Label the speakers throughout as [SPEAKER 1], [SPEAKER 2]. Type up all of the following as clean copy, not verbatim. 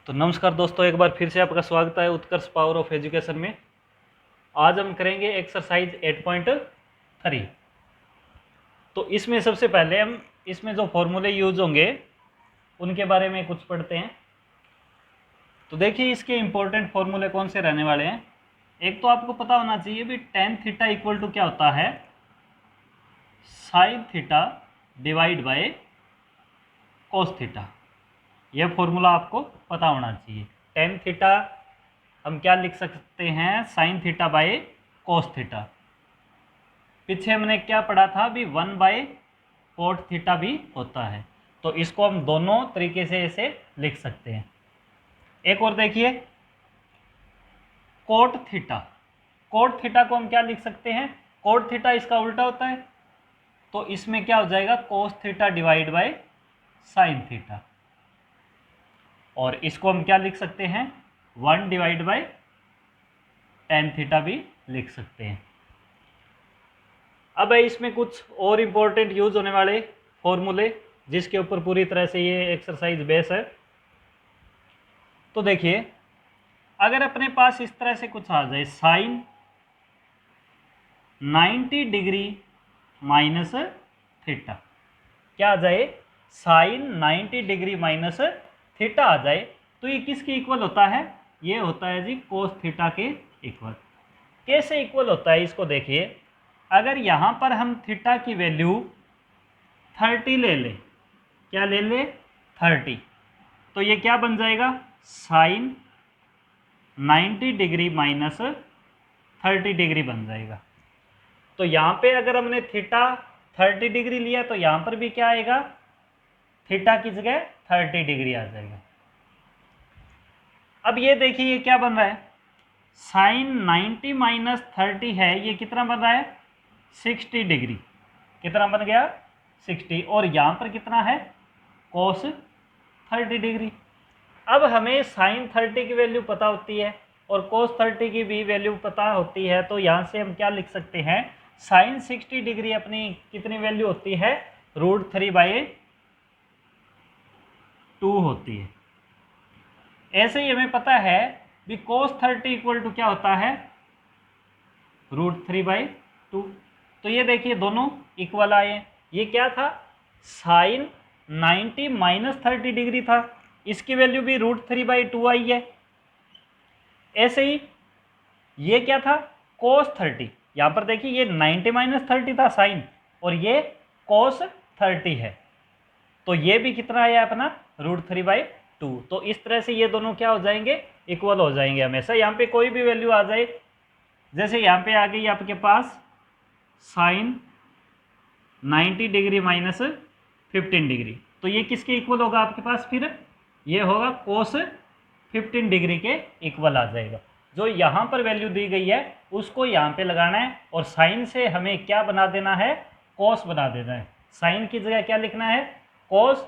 [SPEAKER 1] तो नमस्कार दोस्तों, एक बार फिर से आपका स्वागत है उत्कर्ष पावर ऑफ एजुकेशन में। आज हम करेंगे एक्सरसाइज 8.3। तो इसमें सबसे पहले हम इसमें जो फॉर्मूले यूज होंगे उनके बारे में कुछ पढ़ते हैं। तो देखिए इसके इंपॉर्टेंट फॉर्मूले कौन से रहने वाले हैं। एक तो आपको पता होना चाहिए भी टेन थीटा इक्वल टू क्या होता है, sine theta divide by cos theta. यह फॉर्मूला आपको पता होना चाहिए। टेन थीटा हम क्या लिख सकते हैं, sine theta by cos theta. पीछे हमने क्या पढ़ा था भी, वन बाय कोट थीटा भी होता है। तो इसको हम दोनों तरीके से इसे लिख सकते हैं। एक और देखिए, कोट थीटा। कोट थीटा को हम क्या लिख सकते हैं, कोट थीटा इसका उल्टा होता है। तो इसमें क्या हो जाएगा, cos theta divide by sine theta. और इसको हम क्या लिख सकते हैं, one divide by tan theta भी लिख सकते हैं। अब है इसमें कुछ और इम्पोर्टेंट यूज होने वाले फॉर्मूले जिसके ऊपर पूरी तरह से ये एक्सरसाइज बेस है। तो देखिए, अगर अपने पास इस तरह से कुछ आ जाए, साइन 90 डिग्री माइनस थीटा, क्या आ जाए, साइन 90 डिग्री माइनस थीटा आ जाए, तो ये किसके इक्वल होता है, ये होता है जी कोस थीटा के इक्वल। कैसे इक्वल होता है इसको देखिए, अगर यहाँ पर हम थीटा की वैल्यू 30 ले लें, क्या ले लें 30, तो ये क्या बन जाएगा, साइन 90 डिग्री माइनस 30 डिग्री बन जाएगा। तो यहाँ पे अगर हमने थीटा 30 डिग्री लिया तो यहाँ पर भी क्या आएगा, थीटा की जगह 30 डिग्री आ जाएगा। अब ये देखिए ये क्या बन रहा है, साइन 90 माइनस 30 है, ये कितना बन रहा है 60 डिग्री। कितना बन गया 60, और यहाँ पर कितना है कोस 30 डिग्री। अब हमें साइन 30 की वैल्यू पता होती है और कोस 30 की भी वैल्यू पता होती है, तो यहाँ से हम क्या लिख सकते हैं, साइन 60 डिग्री अपनी कितनी वैल्यू होती है, √3/2 होती है। ऐसे ही हमें पता है भी कोस 30 इक्वल टू क्या होता है, √3/2। तो ये देखिए दोनों इक्वल आए। ये क्या था, साइन 90 माइनस 30 डिग्री था, इसकी वैल्यू भी √3/2 आई है। ऐसे ही ये क्या था, कोस 30, यहाँ पर देखिए ये 90 माइनस 30 था साइन, और ये कोस 30 है, तो ये भी कितना आया अपना √3/2। तो इस तरह से ये दोनों क्या हो जाएंगे, इक्वल हो जाएंगे हमेशा। यहाँ पे कोई भी वैल्यू आ जाए, जैसे यहाँ पे आ गई आपके पास साइन 90 डिग्री माइनस 15 डिग्री, तो ये किसके इक्वल होगा आपके पास, फिर ये होगा कोस 15 डिग्री के इक्वल आ जाएगा। जो यहाँ पर वैल्यू दी गई है उसको यहाँ पे लगाना है, और साइन से हमें क्या बना देना है, कोस बना देना है। साइन की जगह क्या लिखना है, कोस,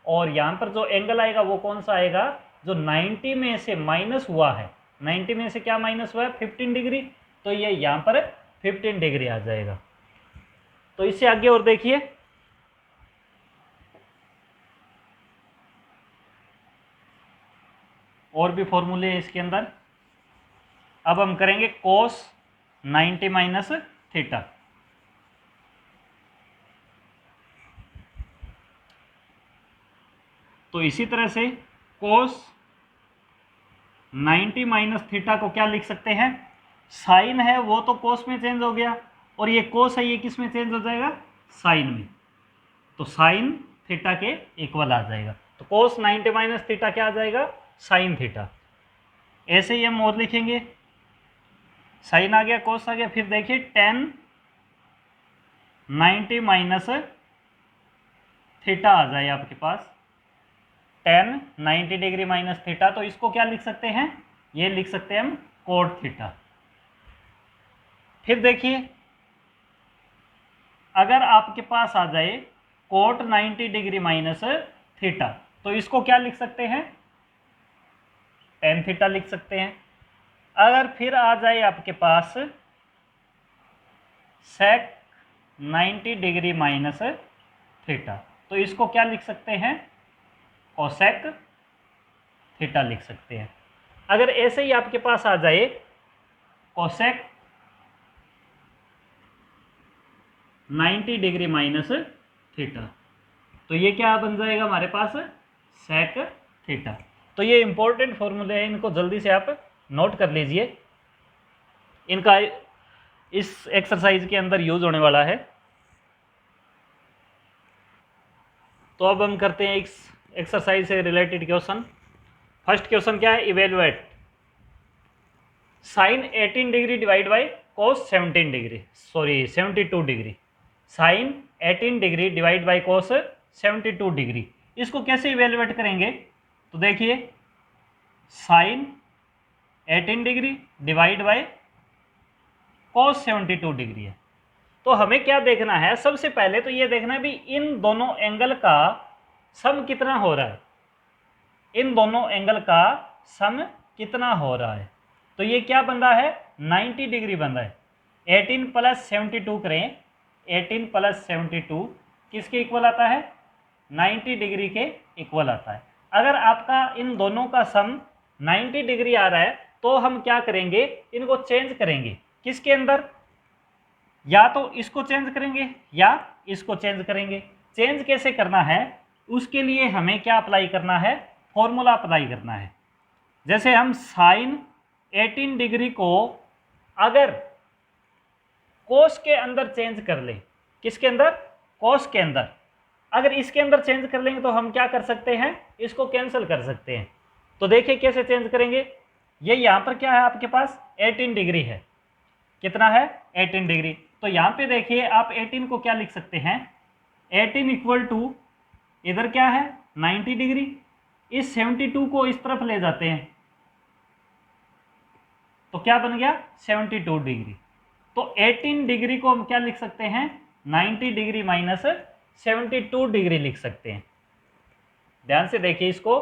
[SPEAKER 1] और यहाँ पर जो एंगल आएगा वो कौन सा आएगा, जो 90 में से माइनस हुआ है, 90 में से क्या माइनस हुआ है 15 डिग्री, तो ये यहाँ पर 15 डिग्री आ जाएगा। तो इससे आगे और देखिए, और भी फॉर्मूले इसके अंदर। अब हम करेंगे कोस 90 माइनस थीटा। तो इसी तरह से कोस 90 माइनस थीटा को क्या लिख सकते हैं, साइन है वो तो कोस में चेंज हो गया, और ये कोस है ये किस में चेंज हो जाएगा, साइन में। तो साइन थीटा के इक्वल आ जाएगा। तो कोस 90 माइनस थीटा क्या आ जाएगा, साइन थीटा। ऐसे ही हम और लिखेंगे, साइन आ गया, कोस आ गया, फिर देखिए टेन 90 माइनस थीटा आ जाए आपके पास, टेन 90 डिग्री माइनस थीटा, तो इसको क्या लिख सकते हैं, ये लिख सकते हैं हम कोट थीटा। फिर देखिए अगर आपके पास आ जाए कोट 90 डिग्री माइनस थीटा, तो इसको क्या लिख सकते हैं, टेन थीटा लिख सकते हैं। अगर फिर आ जाए आपके पास सेक 90 डिग्री माइनस थीटा, तो इसको क्या लिख सकते हैं, कोसेक थीटा लिख सकते हैं। अगर ऐसे ही आपके पास आ जाए कोसेक 90 डिग्री माइनस थीटा, तो ये क्या बन जाएगा हमारे पास, सेक थीटा। तो ये इंपॉर्टेंट फॉर्मूले हैं, इनको जल्दी से आप नोट कर लीजिए, इनका इस एक्सरसाइज के अंदर यूज होने वाला है। तो अब हम करते हैं इस एक्सरसाइज से रिलेटेड क्वेश्चन। फर्स्ट क्वेश्चन क्या है, evaluate sine 18 degree divide by cos 17 degree, sorry 72 degree. Sine 18 degree divide by cos 72 degree, इसको कैसे इवेलुएट करेंगे? तो देखिए sine 18 degree divide by cos 72 degree है। तो हमें क्या देखना है, सबसे पहले तो ये देखना है भी इन दोनों एंगल का सम कितना हो रहा है, इन दोनों एंगल का सम कितना हो रहा है। तो ये क्या बन रहा है, 90 डिग्री बन रहा है। 18 प्लस 72 करें, 18 प्लस 72 किसके इक्वल आता है, 90 डिग्री के इक्वल आता है। अगर आपका इन दोनों का सम 90 डिग्री आ रहा है तो हम क्या करेंगे, इनको चेंज करेंगे किसके अंदर, या तो इसको चेंज करेंगे या इसको चेंज करेंगे। चेंज कैसे करना है, उसके लिए हमें क्या अप्लाई करना है, फॉर्मूला अप्लाई करना है। जैसे हम साइन 18 डिग्री को अगर कोस के अंदर चेंज कर लें, किसके अंदर, कोस के अंदर, अगर इसके अंदर चेंज कर लेंगे तो हम क्या कर सकते हैं, इसको कैंसिल कर सकते हैं। तो देखिए कैसे चेंज करेंगे, ये यहाँ पर क्या है आपके पास 18 डिग्री है, कितना है 18 डिग्री। तो यहाँ पे देखिए आप 18 को क्या लिख सकते हैं, 18 इक्वल टू इधर क्या है 90 डिग्री, इस 72 को इस तरफ ले जाते हैं तो क्या बन गया 72 डिग्री। तो 18 डिग्री को हम क्या लिख सकते हैं, 90 डिग्री माइनस 72 डिग्री लिख सकते हैं। ध्यान से देखिए इसको,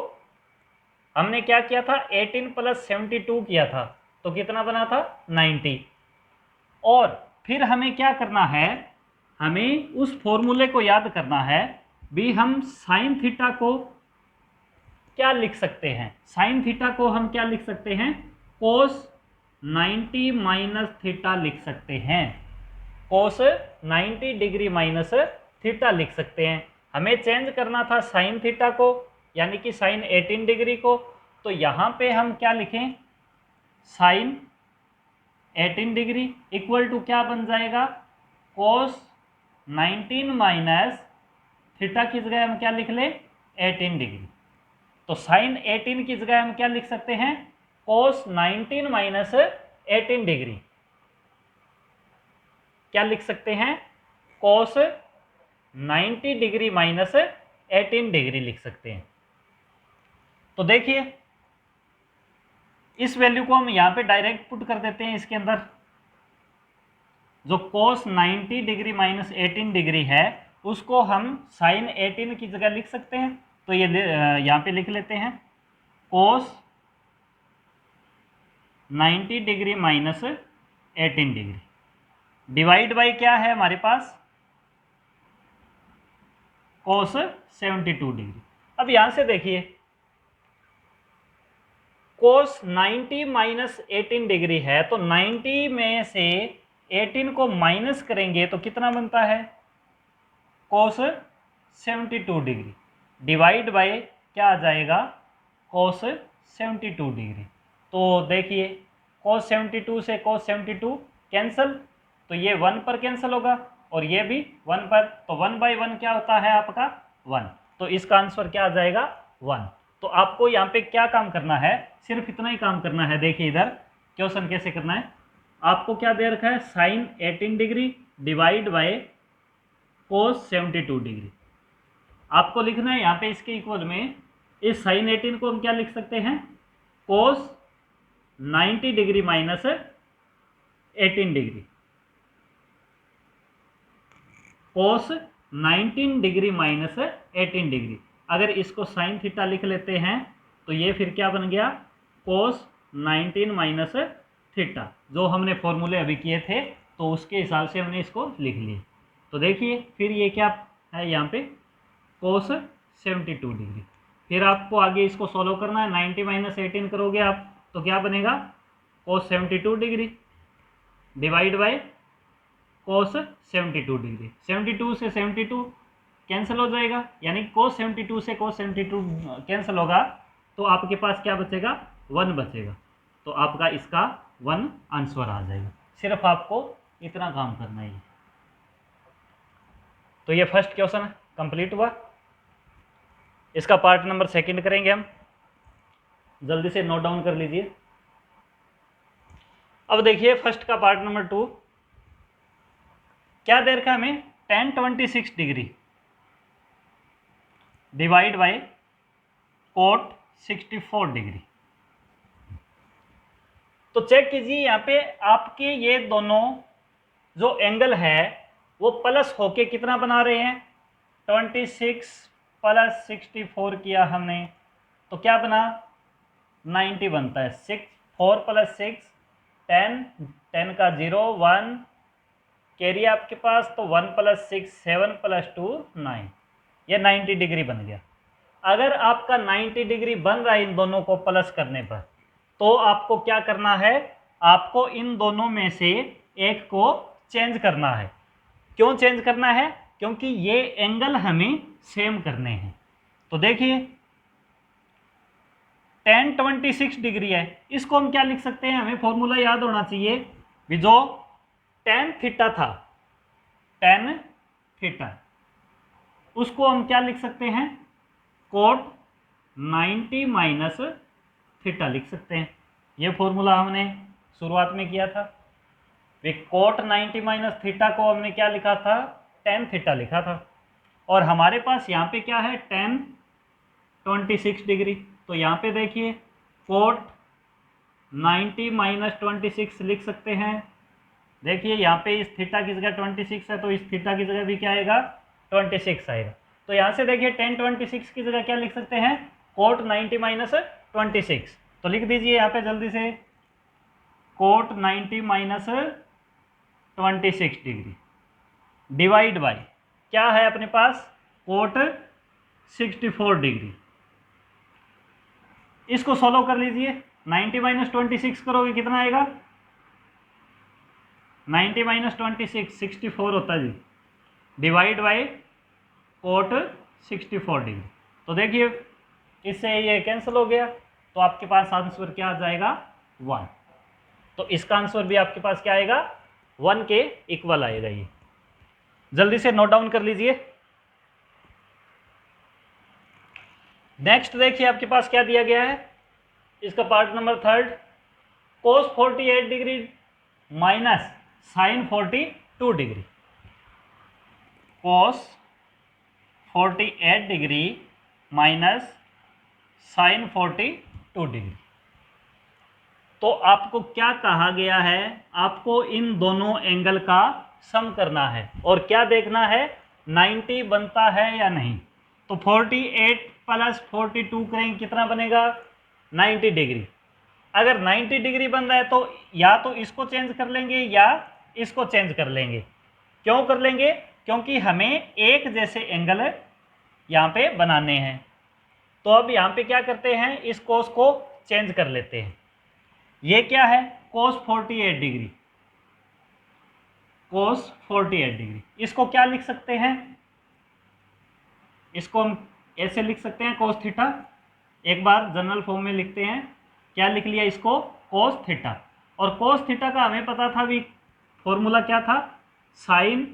[SPEAKER 1] हमने क्या किया था 18 प्लस 72 किया था तो कितना बना था 90। और फिर हमें क्या करना है, हमें उस फॉर्मूले को याद करना है भी, हम साइन थीटा को क्या लिख सकते हैं, साइन थीटा को हम क्या लिख सकते हैं, कोस 90 माइनस थीटा लिख सकते हैं, कोस 90 डिग्री माइनस थीटा लिख सकते हैं। हमें चेंज करना था साइन थीटा को, यानी कि साइन 18 डिग्री को, तो यहाँ पे हम क्या लिखें, साइन 18 डिग्री इक्वल टू क्या बन जाएगा, कोस 19 माइनस थीटा की जगह हम क्या लिख लें 18 डिग्री। तो साइन 18 की जगह हम क्या लिख सकते हैं, कोस 19 माइनस 18 डिग्री, क्या लिख सकते हैं, कोस 90 डिग्री माइनस 18 डिग्री लिख सकते हैं। तो देखिए इस वैल्यू को हम यहाँ पे डायरेक्ट पुट कर देते हैं इसके अंदर, जो कोस 90 डिग्री माइनस 18 डिग्री है उसको हम साइन 18 की जगह लिख सकते हैं। तो ये यहाँ पे लिख लेते हैं कोस 90 degree minus 18 degree divide by क्या है हमारे पास, कोस 72 डिग्री। अब यहाँ से देखिए कोस 90 माइनस 18 डिग्री है, तो 90 में से 18 को माइनस करेंगे तो कितना बनता है, कोस 72 डिग्री डिवाइड बाय क्या आ जाएगा, कोस 72 डिग्री। तो देखिए कोस 72 से कोस 72 कैंसल, तो ये 1 पर कैंसिल होगा और ये भी 1 पर, तो 1/1 क्या होता है आपका 1, तो इसका आंसर क्या आ जाएगा 1। तो आपको यहाँ पे क्या काम करना है, सिर्फ इतना ही काम करना है। देखिए इधर क्वेश्चन कैसे करना है, आपको क्या दे रखा है, sine 18 degree divide by cos 72 degree. आपको लिखना है यहाँ पे इसके इक्वल में, इस साइन 18 को हम क्या लिख सकते हैं, कोस 90 डिग्री माइनस 18 डिग्री, कोस 19 डिग्री माइनस 18 डिग्री। अगर इसको साइन थीटा लिख लेते हैं तो ये फिर क्या बन गया, कोस 19 माइनस थीटा, जो हमने फॉर्मूले अभी किए थे तो उसके हिसाब से हमने इसको लिख लिए। तो देखिए फिर ये क्या है यहाँ पे, कोस 72 डिग्री। फिर आपको आगे इसको सॉल्व करना है, 90 माइनस 18 करोगे आप तो क्या बनेगा, cos 72 degree divide bye cos 72 degree. 72 से 72 कैंसिल हो जाएगा, यानी cos 72 से cos 72 कैंसिल होगा, तो आपके पास क्या बचेगा, 1 बचेगा। तो आपका इसका 1 आंसर आ जाएगा। सिर्फ आपको इतना काम करना है। तो ये फर्स्ट क्वेश्चन कंप्लीट हुआ। इसका पार्ट नंबर सेकंड करेंगे हम, जल्दी से नोट डाउन कर लीजिए। अब देखिए फर्स्ट का पार्ट नंबर 2 क्या दे रखा है हमें, tan 26 degree divide bye cot 64 degree. तो चेक कीजिए यहाँ पे आपके ये दोनों जो एंगल है वो प्लस होके कितना बना रहे हैं, 26 प्लस 64 किया हमने तो क्या बना, 90 बनता है। 4 प्लस 6 10, 10 का 0 1 कैरी आपके पास, तो 1 प्लस 6 7 प्लस 2 9, ये 90 डिग्री बन गया। अगर आपका 90 डिग्री बन रहा है इन दोनों को प्लस करने पर, तो आपको क्या करना है, आपको इन दोनों में से एक को चेंज करना है। क्यों चेंज करना है, क्योंकि ये एंगल हमें सेम करने हैं। तो देखिए tan 26 डिग्री है, इसको हम क्या लिख सकते हैं, हमें फॉर्मूला याद होना चाहिए भी, जो tan थीटा था, tan थीटा उसको हम क्या लिख सकते हैं, cot 90 माइनस थीटा लिख सकते हैं। ये फॉर्मूला हमने शुरुआत में किया था। cot 90 माइनस थीटा को हमने क्या लिखा था, tan थीटा लिखा था। और हमारे पास यहाँ पे क्या है, tan 26 डिग्री। तो यहाँ पे देखिए cot 90 माइनस 26 लिख सकते हैं। देखिए यहाँ पे इस थीटा की जगह 26 है, तो इस थीटा की जगह भी क्या आएगा, 26 आएगा। तो यहाँ से देखिए tan 26 की जगह क्या लिख सकते हैं, cot 90 माइनस 26। तो लिख दीजिए यहाँ पे जल्दी से, cot 90 minus 26 degree divide bye क्या है अपने पास, cot 64 डिग्री। इसको सॉल्व कर लीजिए, 90 माइनस 26 करोगे कितना आएगा, 90 माइनस 26 64 होता है जी, डिवाइड बाय cot 64 डिग्री। तो देखिए इससे ये कैंसिल हो गया, तो आपके पास आंसर क्या आ जाएगा, 1। तो इसका आंसर भी आपके पास क्या आएगा, 1 के इक्वल आएगा। ये जल्दी से नोट डाउन कर लीजिए। नेक्स्ट देखिए आपके पास क्या दिया गया है, इसका part number 3 cos 48 degree minus sin 42 degree. cos 48 degree minus sin 42 degree. तो आपको क्या कहा गया है, आपको इन दोनों एंगल का सम करना है और क्या देखना है, 90 बनता है या नहीं। तो 48 प्लस 42 करेंगे कितना बनेगा, 90 डिग्री। अगर 90 डिग्री बन रहा है तो या तो इसको चेंज कर लेंगे या इसको चेंज कर लेंगे। क्यों कर लेंगे, क्योंकि हमें एक जैसे एंगल यहाँ पे बनाने हैं। तो अब यहाँ पे क्या करते हैं, इस कोस को चेंज कर लेते हैं। ये क्या है, cos 48 डिग्री, cos 48 डिग्री। इसको क्या लिख सकते हैं, इसको हम ऐसे लिख सकते हैं cos थीटा। एक बार जनरल फॉर्म में लिखते हैं, क्या लिख लिया इसको, cos थीटा। और cos थीटा का हमें पता था भी, फॉर्मूला क्या था, sin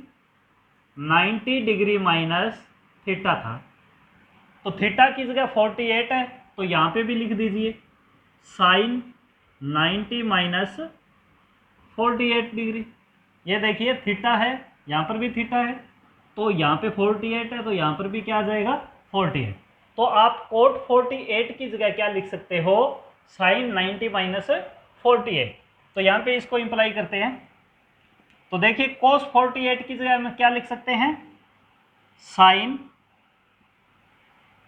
[SPEAKER 1] 90 डिग्री माइनस थीटा था। तो थीटा की जगह 48 है, तो यहाँ पे भी लिख दीजिए sin 90 माइनस 48 डिग्री। ये देखिए थीटा है, यहाँ पर भी थीटा है, तो यहाँ पे 48 है, तो यहाँ पर भी क्या आ जाएगा, 48। तो आप cot 48 की जगह क्या लिख सकते हो, sin 90 माइनस 48। तो यहाँ पे इसको इंप्लाई करते हैं। तो देखिए cos 48 की जगह हम क्या लिख सकते हैं, sin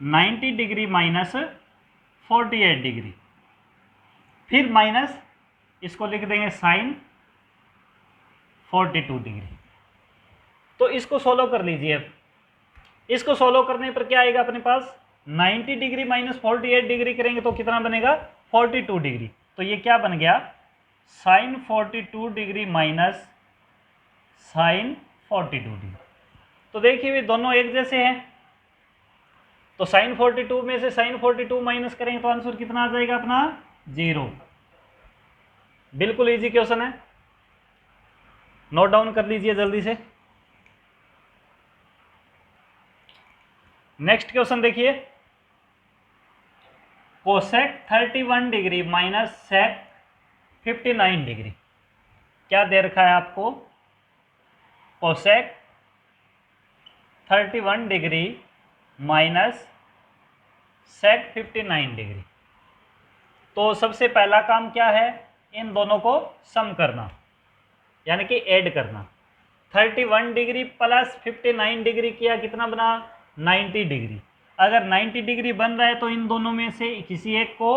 [SPEAKER 1] 90 डिग्री माइनस 48 डिग्री, फिर माइनस इसको लिख देंगे sin 42 डिग्री। तो इसको सोल्व कर लीजिए। अब इसको सोल्व करने पर क्या आएगा अपने पास, 90 डिग्री माइनस 48 डिग्री करेंगे तो कितना बनेगा 42 डिग्री। तो ये क्या बन गया sine 42 degree minus sine 42 degree. तो देखिए वे दोनों एक जैसे हैं, तो साइन 42 में से साइन 42 माइनस करेंगे तो आंसर कितना आ जाएगा अपना 0। बिल्कुल इजी क्वेश्चन है, नोट डाउन कर लीजिए जल्दी से। नेक्स्ट क्वेश्चन देखिए, cosec 31 degree minus sec 59 degree. क्या दे रखा है आपको, cosec 31 degree minus sec 59 degree. तो सबसे पहला काम क्या है, इन दोनों को सम करना यानी कि ऐड करना। 31 डिग्री प्लस 59 डिग्री किया कितना बना 90 डिग्री। अगर 90 डिग्री बन रहा है तो इन दोनों में से किसी एक को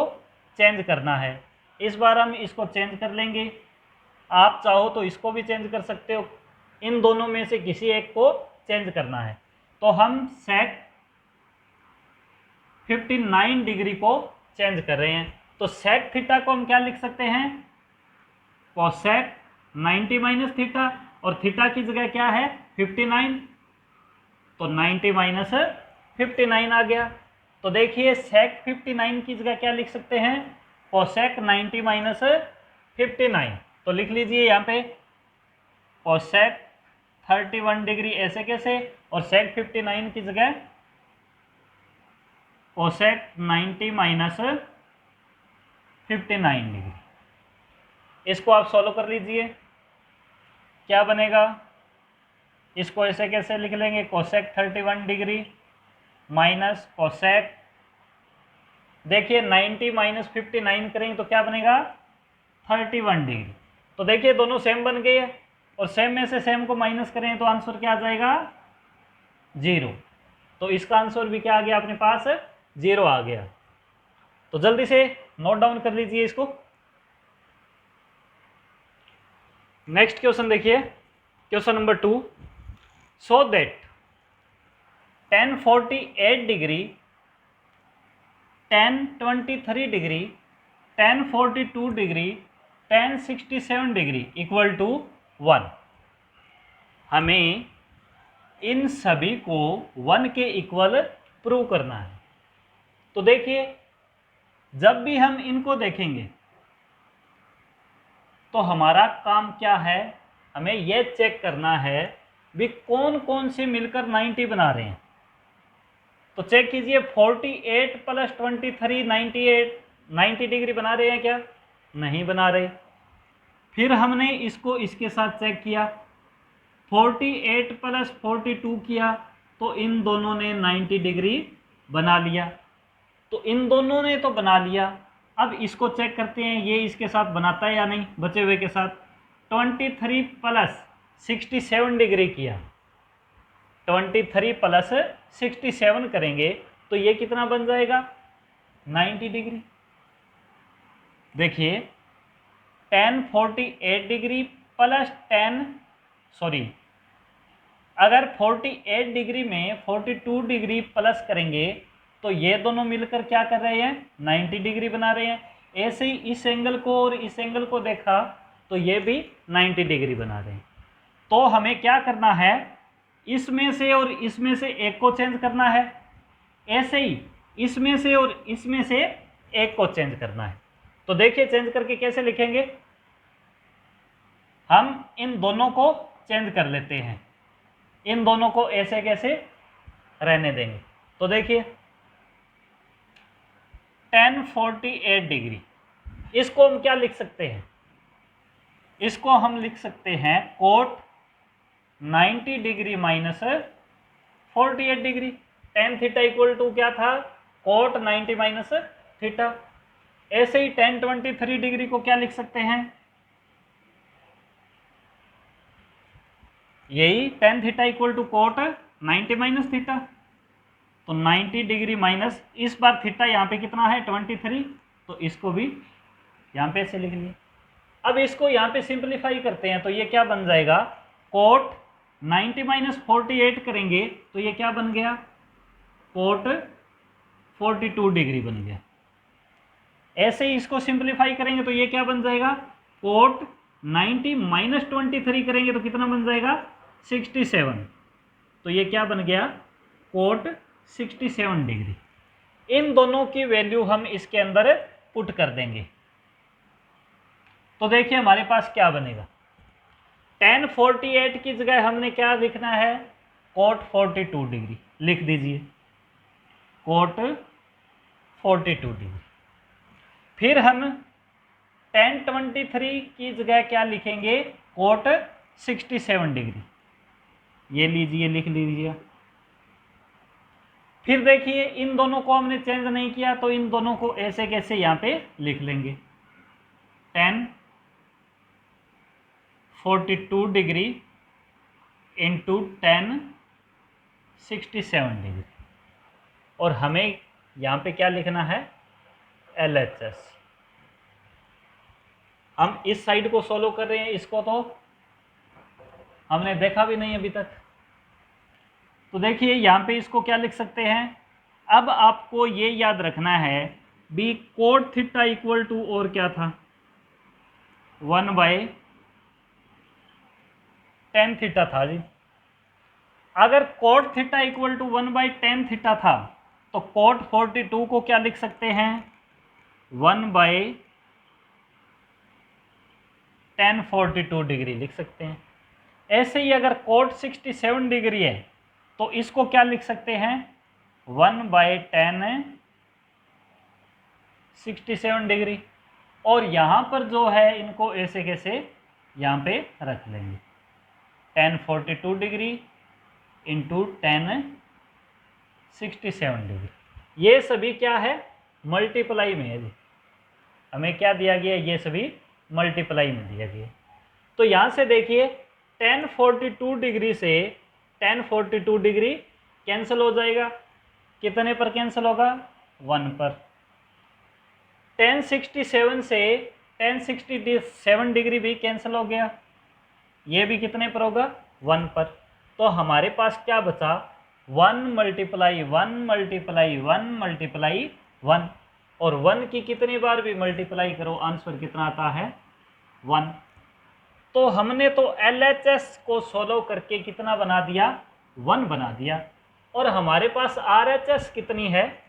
[SPEAKER 1] चेंज करना है। इस बार हम इसको चेंज कर लेंगे, आप चाहो तो इसको भी चेंज कर सकते हो, इन दोनों में से किसी एक को चेंज करना है। तो हम सेक 59 डिग्री को चेंज कर रहे हैं। तो सेक थीटा को हम क्या लिख सकते हैं, कोसेक 90 माइनस थीटा, और थीटा की जगह क्या है 59, तो 90 माइनस 59 आ गया। तो देखिए सेक 59 की जगह क्या लिख सकते हैं, कोसेक 90 माइनस 59। तो लिख लीजिए यहाँ पे कोसेक 31 डिग्री ऐसे कैसे, और सेक 59 की जगह कोसेक 90 माइनस 59 डिग्री। इसको आप सॉल्व कर लीजिए, क्या बनेगा, इसको ऐसे कैसे लिख लेंगे, कोसेक 31 डिग्री माइनस कोसेक, देखिए 90 माइनस 59 करेंगे तो क्या बनेगा 31 डिग्री। तो देखिए दोनों सेम बन गए हैं, और सेम में से सेम को माइनस करें तो आंसर क्या आ जाएगा 0। तो इसका आंसर भी क्या आ गया अपने पास 0 आ गया। तो जल्दी से नोट डाउन कर लीजिए इसको। नेक्स्ट क्वेश्चन देखिए, question number 2, so that 1048 degree 1023 degree 1042 degree 1067 degree equal to 1। हमें इन सभी को 1 के इक्वल प्रूव करना है। तो देखिए जब भी हम इनको देखेंगे तो हमारा काम क्या है, हमें यह चेक करना है भी कौन कौन से मिलकर 90 बना रहे हैं। तो चेक कीजिए 48 प्लस 23 98 90 डिग्री बना रहे हैं क्या, नहीं बना रहे। फिर हमने इसको इसके साथ चेक किया, 48 प्लस 42 किया तो इन दोनों ने 90 डिग्री बना लिया। तो इन दोनों ने तो बना लिया, अब इसको चेक करते हैं ये इसके साथ बनाता है या नहीं, बचे हुए के साथ। 23 प्लस 67 डिग्री किया, 23 प्लस 67 करेंगे तो ये कितना बन जाएगा 90 डिग्री। देखिए 1048 डिग्री प्लस अगर 48 डिग्री में 42 डिग्री प्लस करेंगे तो ये दोनों मिलकर क्या कर रहे हैं 90 डिग्री बना रहे हैं। ऐसे ही इस एंगल को और इस एंगल को देखा तो ये भी 90 डिग्री बना रहे हैं। तो हमें क्या करना है, इसमें से और इसमें से एक को चेंज करना है, ऐसे ही इसमें से और इसमें से एक को चेंज करना है। तो देखिए चेंज करके कैसे लिखेंगे, हम इन दोनों को चेंज कर लेते हैं, इन दोनों को ऐसे कैसे रहने देंगे। तो देखिए 1048 डिग्री, इसको हम क्या लिख सकते हैं, इसको हम लिख सकते हैं cot 90 degree minus 48 degree. Tan theta equal to क्या था कोट 90 माइनस थीटा। ऐसे ही 1023 डिग्री को क्या लिख सकते हैं, यही tan theta equal to cot 90 minus theta. तो 90 डिग्री माइनस, इस बार थीटा यहाँ पे कितना है 23, तो इसको भी यहाँ पे ऐसे लिख लिए। अब इसको यहाँ पे सिंपलीफाई करते हैं तो ये क्या बन जाएगा, कोट 90 माइनस 48 करेंगे तो ये क्या बन गया कोट 42 डिग्री बन गया। ऐसे ही इसको सिंप्लीफाई करेंगे तो ये क्या बन जाएगा, कोट 90 माइनस 23 करेंगे तो कितना बन जाएगा, 67। तो ये क्या बन गया, कोट 67 डिग्री। इन दोनों की वैल्यू हम इसके अंदर पुट कर देंगे। तो देखिए हमारे पास क्या बनेगा, tan 48 की जगह हमने क्या लिखना है, कोट 42 डिग्री लिख दीजिए, कोट 42 डिग्री। फिर हम tan 23 की जगह क्या लिखेंगे, कोट 67 डिग्री, ये लीजिए लिख लीजिए। फिर देखिए इन दोनों को हमने चेंज नहीं किया तो इन दोनों को ऐसे कैसे यहाँ पे लिख लेंगे, tan 42 degree into tan 67 degree, और हमें यहाँ पे क्या लिखना है, LHS। हम इस साइड को सोल्व कर रहे हैं, इसको तो हमने देखा भी नहीं अभी तक। तो देखिए यहाँ पे इसको क्या लिख सकते हैं, अब आपको ये याद रखना है बी कोट थीटा इक्वल टू और क्या था, 1/tan थीटा था जी। अगर cot theta equal to 1/tan theta था तो कोट 42 को क्या लिख सकते हैं, 1/tan 42 डिग्री लिख सकते हैं। ऐसे ही अगर कोट 67 डिग्री है तो इसको क्या लिख सकते हैं, 1/tan 67 डिग्री। और यहाँ पर जो है इनको ऐसे कैसे यहाँ पे रख लेंगे, tan 42 degree into tan 67 degree. ये सभी क्या है, मल्टीप्लाई में है जी, हमें क्या दिया गया, ये सभी मल्टीप्लाई में दिया गया। तो यहाँ से देखिए tan 42 डिग्री से tan 42 डिग्री कैंसिल हो जाएगा, कितने पर कैंसिल होगा, 1 पर। tan 67 से tan 67 डिग्री भी कैंसिल हो गया, ये भी कितने पर होगा, 1 पर। तो हमारे पास क्या बचा, 1 मल्टीप्लाई 1 मल्टीप्लाई 1 मल्टीप्लाई 1, और 1 की कितनी बार भी मल्टीप्लाई करो आंसर कितना आता है, 1। तो हमने तो LHS को सोल्व करके कितना बना दिया, 1 बना दिया, और हमारे पास RHS कितनी है,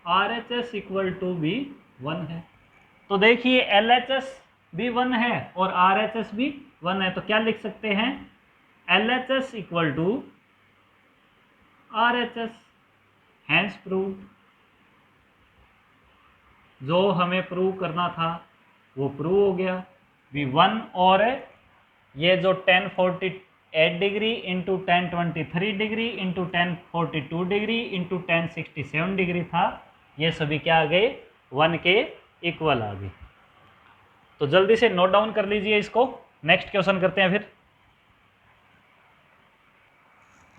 [SPEAKER 1] RHS इक्वल टू भी 1 है। तो देखिए LHS भी 1 है और RHS भी 1 है, तो क्या लिख सकते हैं, LHS equal to RHS, hence prove. जो हमें प्रूव करना था वो प्रूव हो गया, V1 और ये जो tan 48 degree into tan 23 degree into tan 42 degree into tan 67 degree था, ये सभी क्या आ गए, 1 के इक्वल आ गए। तो जल्दी से नोट डाउन कर लीजिए इसको, नेक्स्ट क्वेश्चन करते हैं फिर।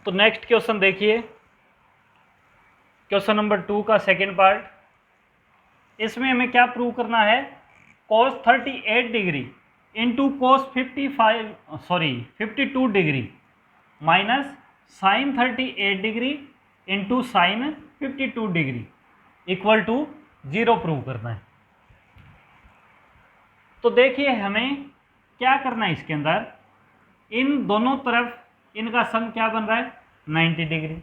[SPEAKER 1] तो नेक्स्ट क्वेश्चन देखिए, क्वेश्चन नंबर 2 का सेकेंड पार्ट। इसमें हमें क्या प्रूव करना है, cos 38 degree into cos 52 degree minus sin 38 degree into sin 52 degree equal to 0 prove करना है। तो देखिए हमें क्या करना है, इसके अंदर इन दोनों तरफ इनका सम क्या बन रहा है, 90 डिग्री।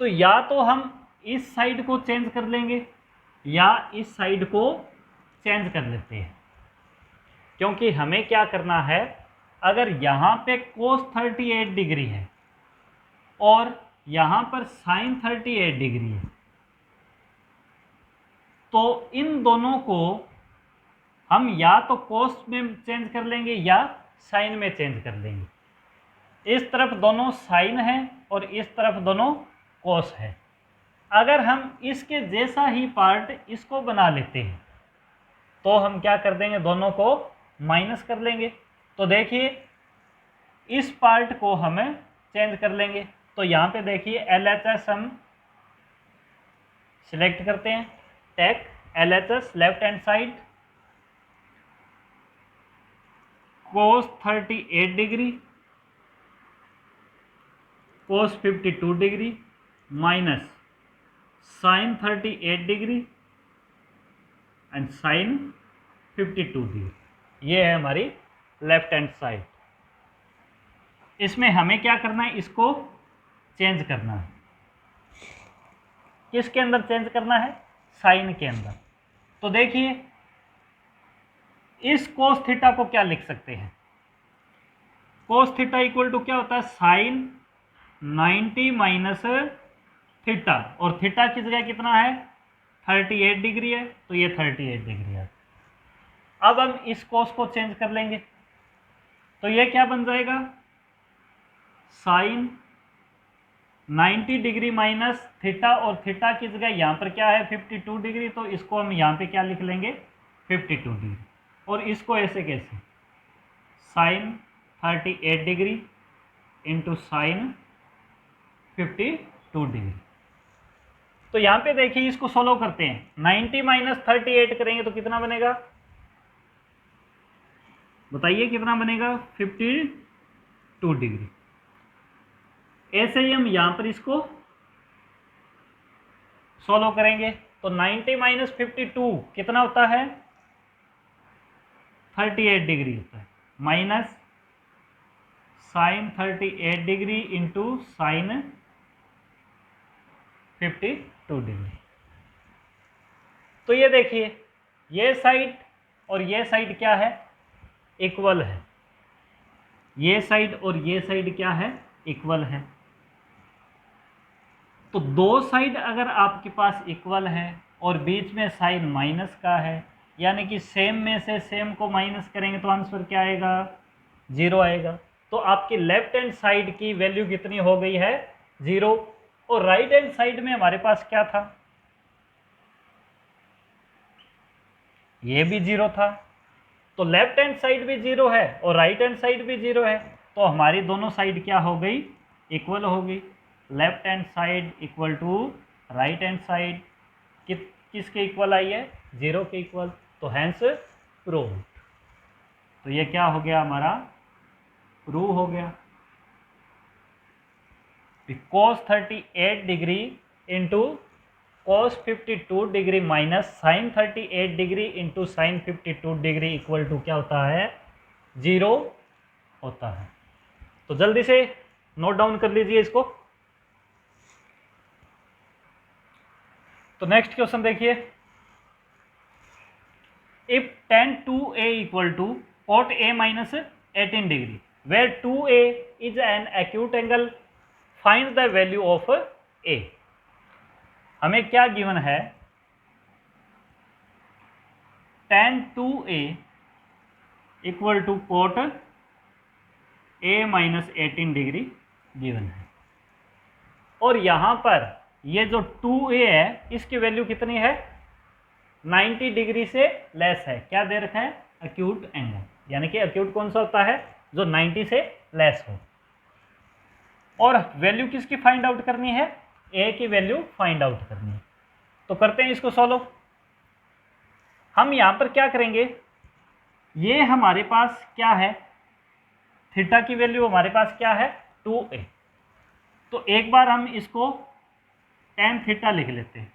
[SPEAKER 1] तो या तो हम इस साइड को चेंज कर लेंगे या इस साइड को चेंज कर लेते हैं, क्योंकि हमें क्या करना है, अगर यहाँ पे cos 38 डिग्री है और यहाँ पर sin 38 डिग्री है तो इन दोनों को हम या तो cos में चेंज कर लेंगे या sin में चेंज कर लेंगे। इस तरफ दोनों sin है और इस तरफ दोनों cos है। अगर हम इसके जैसा ही पार्ट इसको बना लेते हैं तो हम क्या कर देंगे, दोनों को माइनस कर लेंगे। तो देखिए इस पार्ट को हम चेंज कर लेंगे। तो यहाँ पे देखिए LHS हम सिलेक्ट करते हैं, take LHS left hand side, cos 38 degree cos 52 degree minus sine 38 degree and sine 52 degree. ये है हमारी लेफ्ट हैंड साइड। इसमें हमें क्या करना है, इसको चेंज करना है। किसके अंदर चेंज करना है, साइन के अंदर। तो देखिए इस कोस थीटा को क्या लिख सकते हैं, कोस थीटा इक्वल टू क्या होता है, साइन 90 माइनस थीटा, और थीटा की जगह कितना है 38 डिग्री है, तो ये 38 डिग्री है। अब हम इस कोस को चेंज कर लेंगे, तो ये क्या बन जाएगा, साइन 90 डिग्री माइनस थीटा, और थीटा की जगह यहाँ पर क्या है 52 डिग्री, तो इसको हम यहाँ पे क्या लिख लेंगे 52 डिग्री, और इसको ऐसे कैसे, sine 38 degree into sine 52 degree. तो यहाँ पे देखिए इसको सोल्व करते हैं, 90 माइनस 38 करेंगे तो कितना बनेगा, बताइए कितना बनेगा, 52 डिग्री। ऐसे ही हम यहाँ पर इसको सोल्व करेंगे, तो 90 माइनस 52 कितना होता है 38 डिग्री होता है, minus sine 38 degree into sine 52 degree. तो ये देखिए ये साइड और ये साइड क्या है, इक्वल है। ये साइड और ये साइड क्या है, इक्वल है। तो दो साइड अगर आपके पास इक्वल है और बीच में साइन माइनस का है, यानी कि सेम में से सेम को माइनस करेंगे तो आंसर क्या आएगा, 0 आएगा। तो आपकी लेफ्ट हैंड साइड की वैल्यू कितनी हो गई है, 0। और राइट हैंड साइड में हमारे पास क्या था, ये भी 0 था। तो लेफ्ट हैंड साइड भी 0 है और राइट हैंड साइड भी 0 है, तो हमारी दोनों साइड क्या हो गई, इक्वल हो गई। Left hand side equal to right hand side किसके इक्वल आई है, 0 के इक्वल। तो हैंस प्रूव्ड। तो ये क्या हो गया, हमारा प्रूव हो गया। cos 38 degree into cos 52 degree minus sine 38 degree into sine 52 degree equal to क्या होता है, 0 होता है। तो जल्दी से नोट डाउन कर लीजिए इसको। तो नेक्स्ट क्वेश्चन देखिए, if tan 2a equal to cot a minus 18 degree where 2a is an acute angle, find the value of a। हमें क्या गिवन है, tan 2a equal to cot a minus 18 degree given है, और यहां पर ये जो 2a है इसकी वैल्यू कितनी है, 90 डिग्री से लेस है। क्या दे रखा है, एक्यूट एंगल, यानी कि एक्यूट कौन सा होता है, जो 90 से लेस हो। और वैल्यू किसकी फाइंड आउट करनी है, a की वैल्यू फाइंड आउट करनी है। तो करते हैं इसको सॉल्व। हम यहां पर क्या करेंगे, ये हमारे पास क्या है, थीटा की वैल्यू हमारे पास क्या है 2a। तो एक बार हम इसको tan थीटा लिख लेते हैं।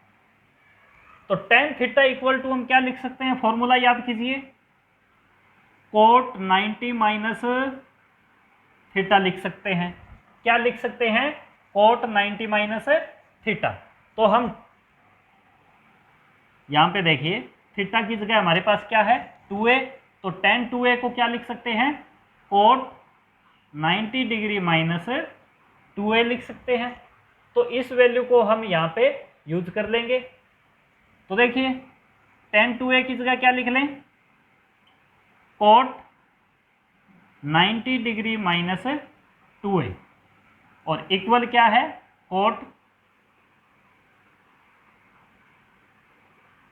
[SPEAKER 1] तो tan थीटा इक्वल टू हम क्या लिख सकते हैं, फॉर्मूला याद कीजिए, cot 90 माइनस थीटा लिख सकते हैं। क्या लिख सकते हैं, cot 90 माइनस थीटा। तो हम यहां पे देखिए थीटा की जगह हमारे पास क्या है 2a, तो tan 2a को क्या लिख सकते हैं, cot 90 डिग्री माइनस 2a लिख सकते हैं। तो इस वैल्यू को हम यहाँ पे यूज कर लेंगे। तो देखिए tan 2a की जगह क्या लिख लें, cot 90 डिग्री माइनस 2a, और इक्वल क्या है, cot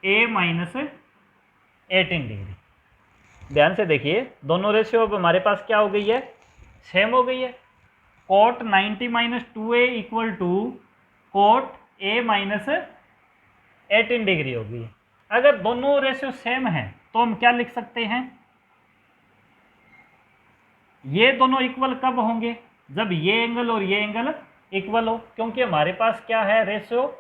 [SPEAKER 1] a माइनस 18 डिग्री। ध्यान से देखिए दोनों रेशियो अब हमारे पास क्या हो गई है, सेम हो गई है। cot 90 माइनस 2a equal to cot a minus 18 degree हो गई। अगर दोनों रेशियो सेम है तो हम क्या लिख सकते हैं, ये दोनों इक्वल कब होंगे, जब ये एंगल और ये एंगल इक्वल हो, क्योंकि हमारे पास क्या है, रेशियो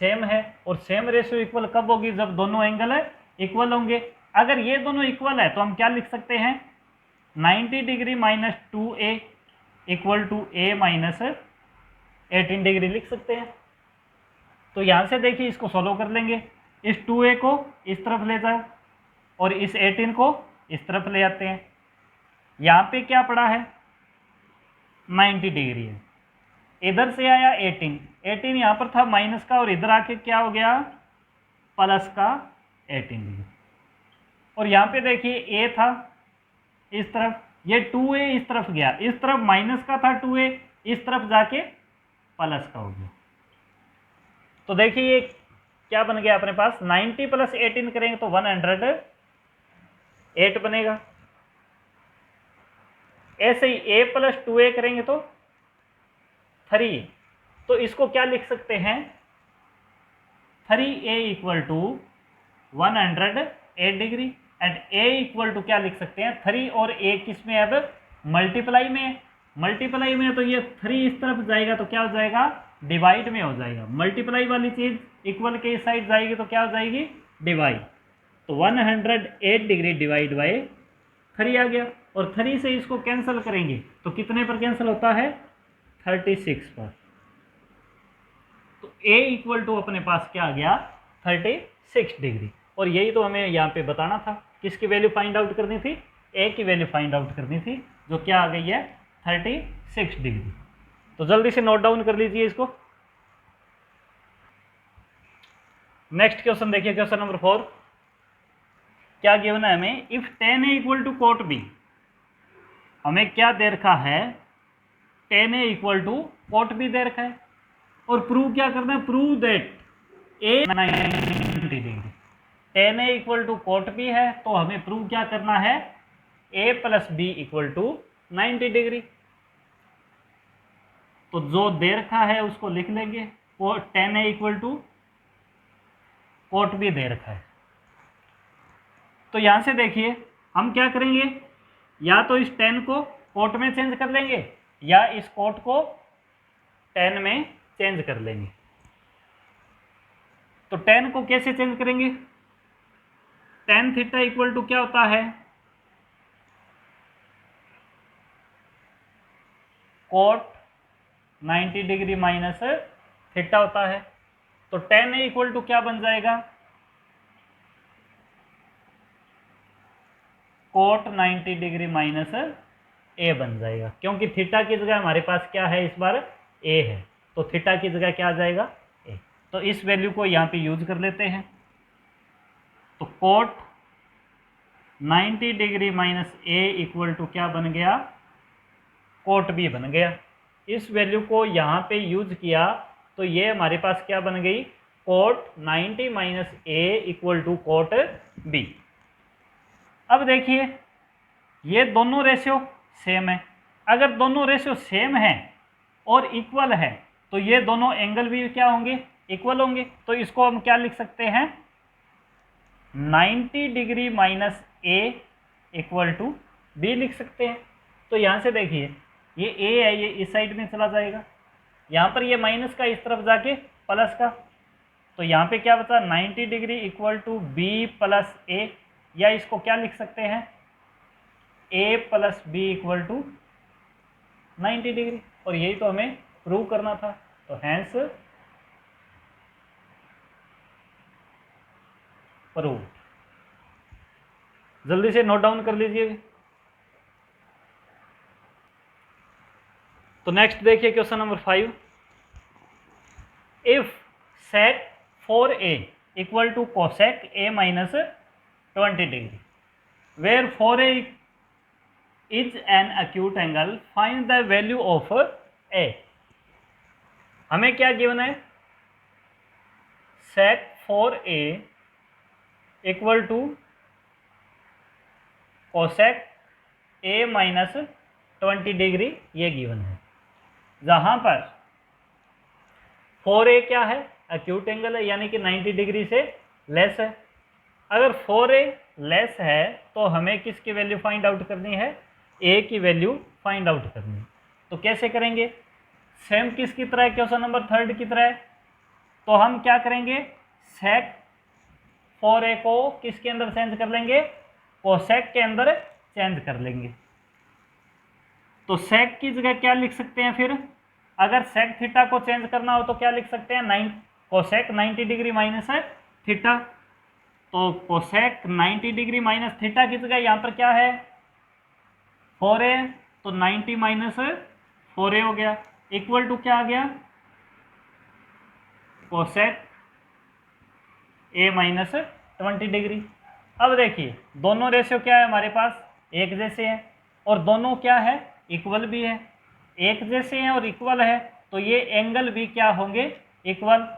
[SPEAKER 1] सेम है। और सेम रेशियो इक्वल कब होगी, जब दोनों एंगल इक्वल होंगे। अगर ये दोनों इक्वल है तो हम क्या लिख सकते हैं, 90 degree minus 2a equal to a minus 18 degree लिख सकते हैं। तो यहाँ से देखिए इसको सॉल्व कर लेंगे, इस 2a को इस तरफ ले जाओ और इस 18 को इस तरफ ले आते हैं। यहाँ पे क्या पड़ा है, 90 डिग्री है, इधर से आया 18 यहाँ पर था माइनस का, और इधर आके क्या हो गया, प्लस का 18 डिग्री। और यहाँ पे देखिए a था इस तरफ, ये 2a इस तरफ गया, इस तरफ माइनस का था 2a, इस तरफ जाके प्लस का हो गया। तो देखिए ये क्या बन गया अपने पास, 90 प्लस 18 करेंगे तो 108 बनेगा। ऐसे ही a प्लस 2a करेंगे तो 3। तो इसको क्या लिख सकते हैं, 3a equal to 108 degree and a equal to क्या लिख सकते हैं, 3 और a किस में, अब मल्टीप्लाई में। मल्टीप्लाई में तो ये 3 इस तरफ जाएगा तो क्या हो जाएगा, डिवाइड में हो जाएगा। मल्टीप्लाई वाली चीज इक्वल के इस साइड जाएगी तो क्या हो जाएगी, डिवाइड। तो 108 डिग्री डिवाइड बाय 3 आ गया। और 3 से इसको कैंसिल करेंगे तो कितने पर कैंसिल होता है, 36 पर। तो a इक्वल टू अपने पास क्या आ गया, 36 डिग्री। और यही तो हमें यहाँ पे बताना था, किसकी वैल्यू फाइंड आउट करनी थी, a की वैल्यू फाइंड आउट करनी थी, जो क्या आ गई है 36 डिग्री। तो जल्दी से नोट डाउन कर लीजिए इसको। नेक्स्ट क्वेश्चन देखिए, क्वेश्चन नंबर 4 क्या गिवन है हमें, if tan a equal to cot b। हमें क्या दे रखा है, tan a equal to cot b दे रखा है, और प्रूव क्या करना है, prove that a 90 degree. tan a equal to cot b है तो हमें प्रूव क्या करना है, a plus b equal to 90 degree. तो जो दे रखा है उसको लिख लेंगे, tan a equal to cot b दे रखा है। तो यहां से देखिए हम क्या करेंगे, या तो इस tan को cot में चेंज कर लेंगे या इस cot को tan में चेंज कर लेंगे। तो tan को कैसे चेंज करेंगे, tan थीटा इक्वल टू क्या होता है, cot 90 डिग्री माइनस थीटा होता है। तो tan a इक्वल टू क्या बन जाएगा, cot 90 डिग्री माइनस a बन जाएगा, क्योंकि थीटा की जगह हमारे पास क्या है, इस बार a है, तो थीटा की जगह क्या आ जाएगा, a। तो इस वैल्यू को यहाँ पे यूज कर लेते हैं। तो cot 90 degree minus a equal to क्या बन गया, cot b बन गया। इस वैल्यू को यहाँ पे यूज किया तो ये हमारे पास क्या बन गई, cot 90 minus a equal to cot b। अब देखिए ये दोनों रेशियो सेम है, अगर दोनों रेशियो सेम है और इक्वल है तो ये दोनों एंगल भी क्या होंगे, इक्वल होंगे। तो इसको हम क्या लिख सकते हैं, 90 degree minus a equal to b लिख सकते हैं। तो यहाँ से देखिए ये a है, ये इस साइड में चला जाएगा, यहाँ पर ये माइनस का इस तरफ जाके प्लस का, तो यहाँ पे क्या बचा, 90 degree equal to b plus a, या इसको क्या लिख सकते हैं, a plus b equal to 90 degree. और यही तो हमें प्रूव करना था, तो हैंस प्रूव। जल्दी से नोट डाउन कर लीजिए। तो नेक्स्ट देखिए question number 5, if sec 4a equal to cosec a minus 20 degree, where 4a is an acute angle, find the value of a। हमें क्या गिवन है, sec 4a equal to cosec a minus 20 degree, ये given है, जहां पर 4a क्या है, acute angle है, यानी कि 90 डिग्री से लेस है। अगर 4a लेस है तो हमें किसकी वैल्यू फाइंड आउट करनी है, a की वैल्यू फाइंड आउट करनी है। तो कैसे करेंगे, सेम किसकी तरह है, क्वेश्चन नंबर 3 की तरह है। तो हम क्या करेंगे, सेक 4a को किसके अंदर चेंज कर लेंगे, कोसेक के अंदर चेंज कर लेंगे। तो सेक की जगह क्या लिख सकते हैं फिर, अगर सेक थीटा को चेंज करना हो तो क्या लिख सकते हैं, कोसेक 90 डिग्री माइनस थीटा। तो कोसेक 90 डिग्री माइनस थीटा की जगह यहाँ पर क्या है 4a, तो 90 माइनस 4a हो गया, इक्वल टू क्या आ गया, कोसेक a माइनस 20 डिग्री। अब देखिए दोनों रेशियो क्या है हमारे पास, एक जैसे हैं, और दोनों क्या है, इक्वल भी है। एक जैसे हैं और इक्वल है तो ये एंगल भी क्या होंगे, इक्वल।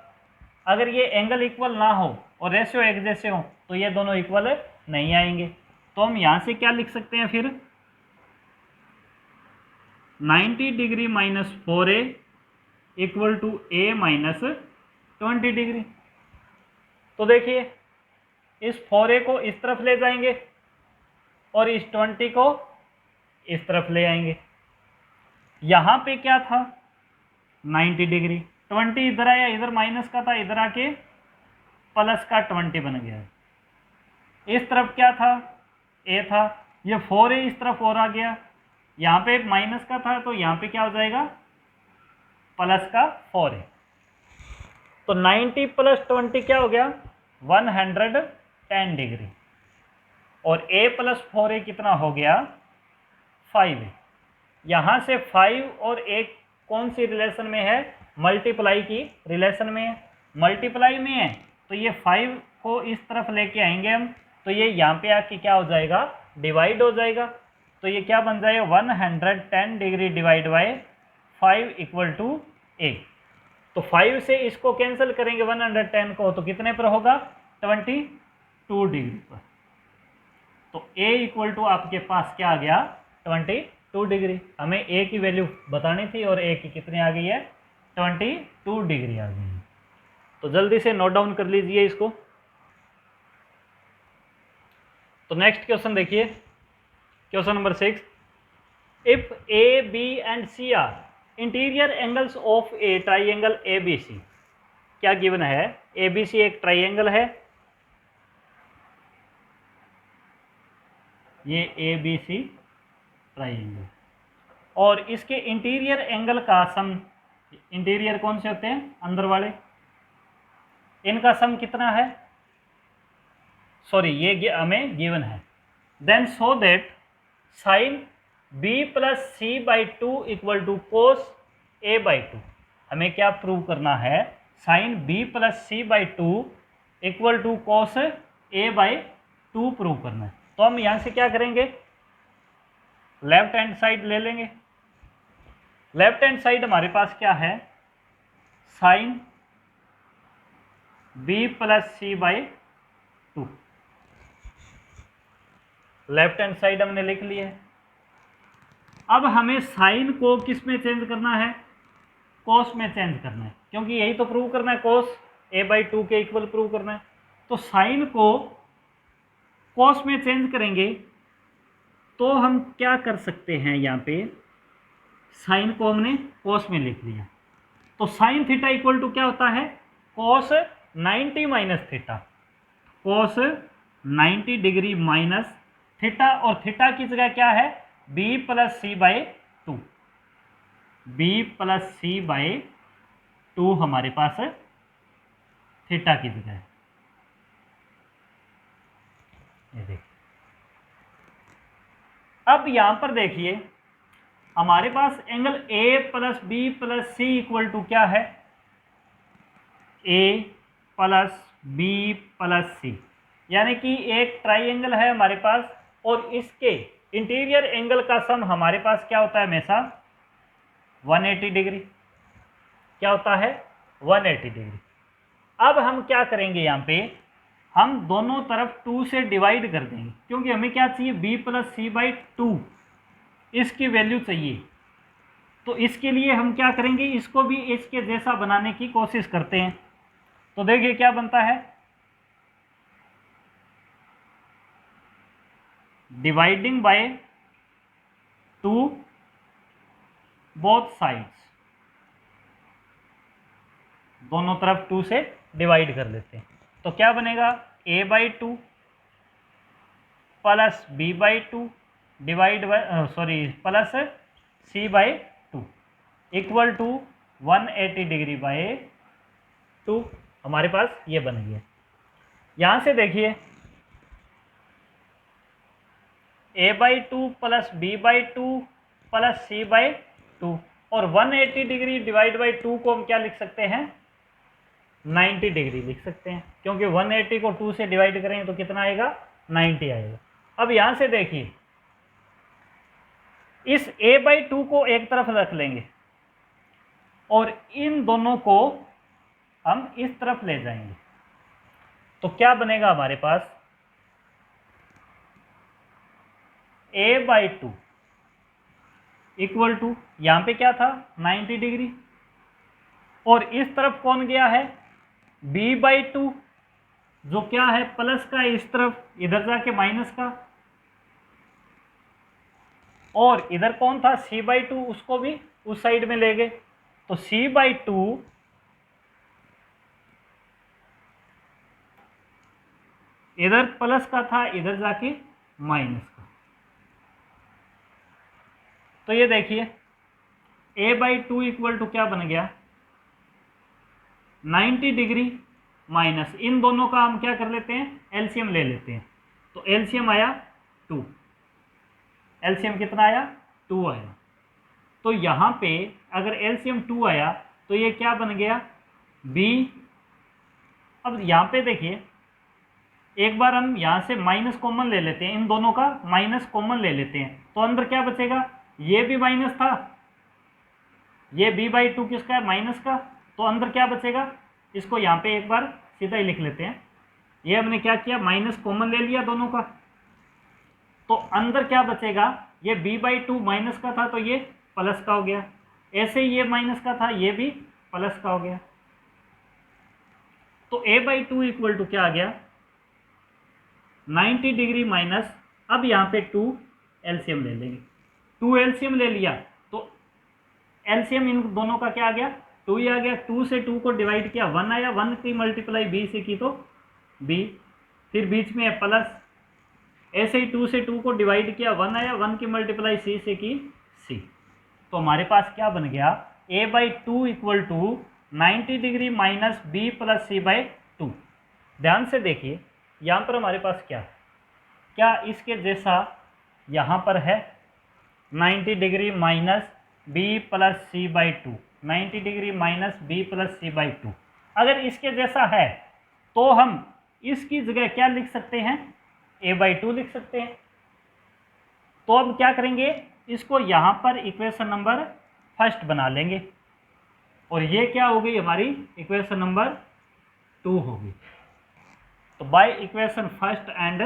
[SPEAKER 1] अगर ये एंगल इक्वल ना हो और रेशियो एक जैसे हो तो ये दोनों इक्वल नहीं आएंगे। तो हम यहाँ से क्या लिख सकते हैं फिर, 90 degree minus 4a equal to a minus 20 degree. तो देखिए इस 4a को इस तरफ ले जाएंगे और इस 20 को इस तरफ ले आएंगे। यहाँ पे क्या था 90 डिग्री, 20 इधर आया, इधर माइनस का था, इधर आके प्लस का 20 बन गया। इस तरफ क्या था, a था, ये 4a इस तरफ और आ गया, यहाँ पे माइनस का था तो यहाँ पे क्या हो जाएगा प्लस का 4a। तो 90 प्लस 20 क्या हो गया 110 डिग्री, और a प्लस 4a कितना हो गया 5a। यहाँ से 5 और 1 कौन सी रिलेशन में है, मल्टीप्लाई की रिलेशन में है, मल्टीप्लाई में है। तो ये 5 को इस तरफ लेके आएंगे हम, तो ये यहाँ पे आके क्या हो जाएगा, डिवाइड हो जाएगा। तो ये क्या बन जाएगा 110 degree divide by 5 equal to a। तो 5 से इसको कैंसिल करेंगे 110 को, तो कितने पर होगा 22 डिग्री पर। तो a इक्वल टू आपके पास क्या आ गया 22 डिग्री। हमें a की वैल्यू बतानी थी और a की कितनी आ गई है 22 डिग्री आ गई है। तो जल्दी से नोट डाउन कर लीजिए इसको। तो नेक्स्ट क्वेश्चन देखिए, question number 6, if a b and c are interior angles of a triangle ABC। क्या गिवन है, ABC एक ट्राइंगल है, ये ABC ट्राइंगल, और इसके इंटीरियर एंगल का सम, इंटीरियर कौन से होते हैं अंदर वाले, इनका सम कितना है, सॉरी ये हमें गिवन है। Then so that sine b plus c by 2 equal to cos a by 2। हमें क्या प्रूव करना है, sine b plus c by 2 equal to cos a by 2 prove करना है। तो हम यहाँ से क्या करेंगे, लेफ्ट हैंड साइड ले लेंगे। लेफ्ट हैंड साइड हमारे पास क्या है, sine b plus c by 2, left hand side हमने लिख लिया है। अब हमें साइन को किस में चेंज करना है, कोस में चेंज करना है, क्योंकि यही तो प्रूव करना है, कोस a बाई 2 के इक्वल प्रूव करना है। तो साइन को कोस में चेंज करेंगे तो हम क्या कर सकते हैं, यहाँ पे साइन को हमने कोस में लिख लिया। तो साइन थीटा इक्वल टू क्या होता है, cos 90 minus theta, cos 90 degree minus theta, और थीटा की जगह क्या है b plus c by 2, b plus c by 2 हमारे पास थीटा की जगह है। ये देखिए, अब यहां पर देखिए हमारे पास angle a plus B plus C equal to क्या है, a plus B plus C, यानी कि एक ट्राइंगल है हमारे पास, और इसके इंटीरियर एंगल का सम हमारे पास क्या होता है हमेशा 180 डिग्री, क्या होता है 180 डिग्री। अब हम क्या करेंगे, यहाँ पे हम दोनों तरफ 2 से डिवाइड कर देंगे, क्योंकि हमें क्या चाहिए b प्लस सी बाई 2 इसकी वैल्यू चाहिए। तो इसके लिए हम क्या करेंगे, इसको भी इसके जैसा बनाने की कोशिश करते हैं। तो देखिए क्या बनता है, डिवाइडिंग बाय 2 बोथ साइड्स, दोनों तरफ 2 से डिवाइड कर लेते हैं। तो क्या बनेगा, a/2 plus b/2 divide by plus c/2 equal to 180 degree by 2। हमारे पास ये बन गया। यहाँ से देखिए a/2 plus b/2 plus c/2 और 180 डिग्री डिवाइड बाई 2 को हम क्या लिख सकते हैं, 90 डिग्री लिख सकते हैं, क्योंकि 180 को 2 से डिवाइड करेंगे तो कितना आएगा, 90 आएगा। अब यहाँ से देखिए इस a/2 को एक तरफ रख लेंगे और इन दोनों को हम इस तरफ ले जाएंगे, तो क्या बनेगा हमारे पास, a/2 इक्वल टू यहाँ पे क्या था 90 डिग्री और इस तरफ कौन गया है b/2 जो क्या है प्लस का, इस तरफ इधर जाके माइनस का, और इधर कौन था c/2 उसको भी उस साइड में ले गए, तो c/2 इधर प्लस का था इधर जाके माइनस का। तो ये देखिए a/2 इक्वल टू क्या बन गया 90 डिग्री माइनस, इन दोनों का हम क्या कर लेते हैं एलसीएम ले लेते हैं, तो एलसीएम आया 2, एलसीएम कितना आया 2 आया। तो यहाँ पे अगर एलसीएम 2 आया तो ये क्या बन गया b। अब यहाँ पे देखिए एक बार हम यहाँ से माइनस कॉमन ले लेते हैं, इन दोनों का माइनस कॉमन ले लेते हैं, तो अंदर क्या बचेगा, ये भी माइनस था, ये b/2 किसका है माइनस का, तो अंदर क्या बचेगा, इसको यहाँ पे एक बार सीधा ही लिख लेते हैं, ये हमने क्या किया माइनस कॉमन ले लिया दोनों का, तो अंदर क्या बचेगा, ये b/2 माइनस का था तो ये प्लस का हो गया, ऐसे ही ये माइनस का था ये भी प्लस का हो गया। तो a/2 इक्वल टू क्या आ गया 90 डिग्री माइनस, अब यहाँ पे 2 एलसीएम ले लेंगे, 2 एलसीएम ले लिया तो एलसीएम इन दोनों का क्या आ गया 2 ही आ गया, 2 से 2 को डिवाइड किया 1 आया, 1 की मल्टीप्लाई b से की तो b, फिर बीच में है प्लस, ऐसे ही 2 से 2 को डिवाइड किया 1 आया, 1 की मल्टीप्लाई c से की c। तो हमारे पास क्या बन गया a/2 equal to 90 degree minus b plus c/2। ध्यान से देखिए यहाँ पर हमारे पास क्या इसके जैसा यहाँ पर है 90 degree minus b plus c/2, 90 degree minus b plus c/2। अगर इसके जैसा है तो हम इसकी जगह क्या लिख सकते हैं a/2 लिख सकते हैं। तो अब क्या करेंगे, इसको यहाँ पर इक्वेशन नंबर फर्स्ट बना लेंगे और ये क्या हो गई हमारी इक्वेशन नंबर 2 होगी। तो by equation first and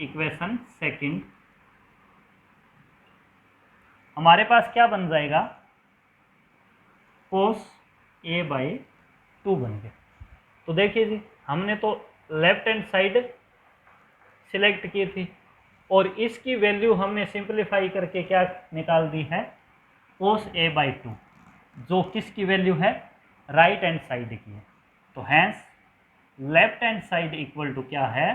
[SPEAKER 1] equation second हमारे पास क्या बन जाएगा cos a/2 बन गया। तो देखिए जी हमने तो लेफ्ट हैंड साइड सिलेक्ट की थी और इसकी वैल्यू हमने सिंपलीफाई करके क्या निकाल दी है cos a/2, जो किसकी वैल्यू है राइट हैंड साइड की है। तो hence left hand side equal to क्या है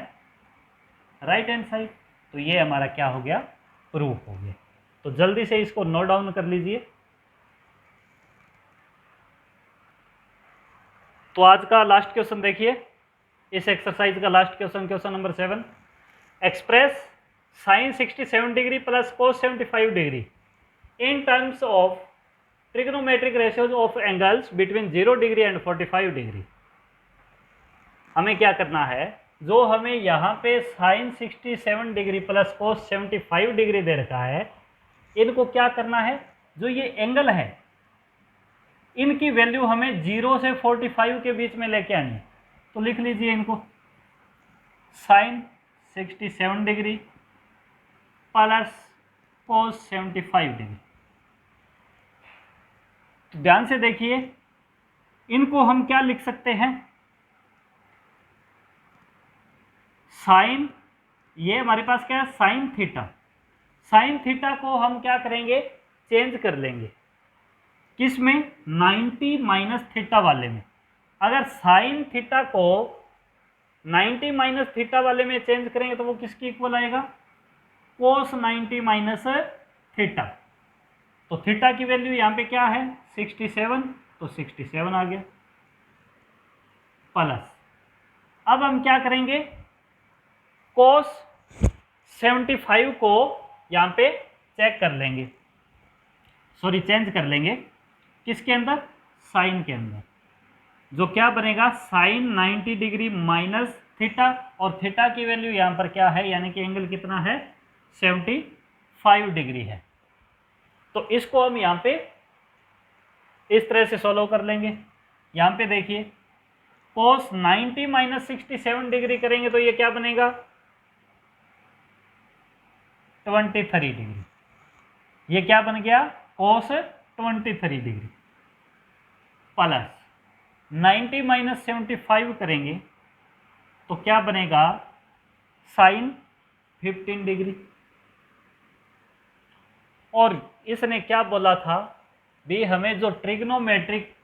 [SPEAKER 1] राइट हैंड साइड। तो ये हमारा क्या हो गया प्रूफ हो गया। तो जल्दी से इसको नोट डाउन कर लीजिए। तो आज का लास्ट क्वेश्चन देखिए, इस एक्सरसाइज का last question, question number 7, express sine 67 degree plus cos 75 degree in terms of trigonometric ratios of angles between 0 degree and 45 degree. हमें क्या करना है, जो हमें यहाँ पे sine 67 degree plus cos 75 degree दे रखा है, इनको क्या करना है, जो ये एंगल है इनकी वैल्यू हमें 0 से 45 के बीच में लेके आनी। तो लिख लीजिए इनको, sine 67 degree plus cos 75 degree. तो ध्यान से देखिए इनको हम क्या लिख सकते हैं, साइन, ये हमारे पास क्या है साइन थीटा, साइन थीटा को हम क्या करेंगे, चेंज कर लेंगे, किस में, 90 माइनस थीटा वाले में। अगर साइन थीटा को 90 माइनस थीटा वाले में चेंज करेंगे तो वो किसकी इक्वल आएगा, कोस 90 माइनस थीटा। तो थीटा की वैल्यू यहाँ पे क्या है 67, तो 67 आ गया, प्लस अब हम क्या करेंगे, कोस 75 को यहाँ पे चेक कर लेंगे, सॉरी चेंज कर लेंगे, किसके अंदर, साइन के अंदर, जो क्या बनेगा साइन 90 डिग्री माइनस थीटा, और थीटा की वैल्यू यहाँ पर क्या है, यानी कि एंगल कितना है 75 डिग्री है। तो इसको हम यहाँ पे इस तरह से सॉल्व कर लेंगे। यहाँ पे देखिए कोस 90 माइनस 67 डिग्री करेंगे तो ये क्या बनेगा 23 डिग्री, ये क्या बन गया कोस 23 डिग्री, प्लस 90 माइनस 75 करेंगे तो क्या बनेगा साइन 15 डिग्री। और इसने क्या बोला था भी, हमें जो ट्रिग्नोमेट्रिक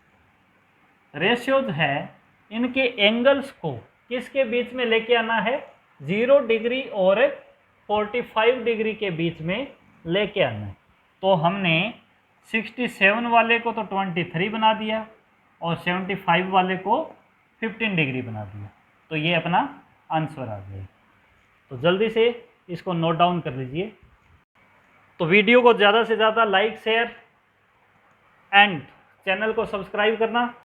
[SPEAKER 1] रेशियोज है इनके एंगल्स को किसके बीच में लेके आना है, 0 डिग्री और 45 डिग्री के बीच में लेके आना है। तो हमने 67 वाले को तो 23 बना दिया और 75 वाले को 15 डिग्री बना दिया, तो ये अपना आंसर आ गया। तो जल्दी से इसको नोट डाउन कर लीजिए। तो वीडियो को ज़्यादा से ज़्यादा लाइक शेयर एंड चैनल को सब्सक्राइब करना।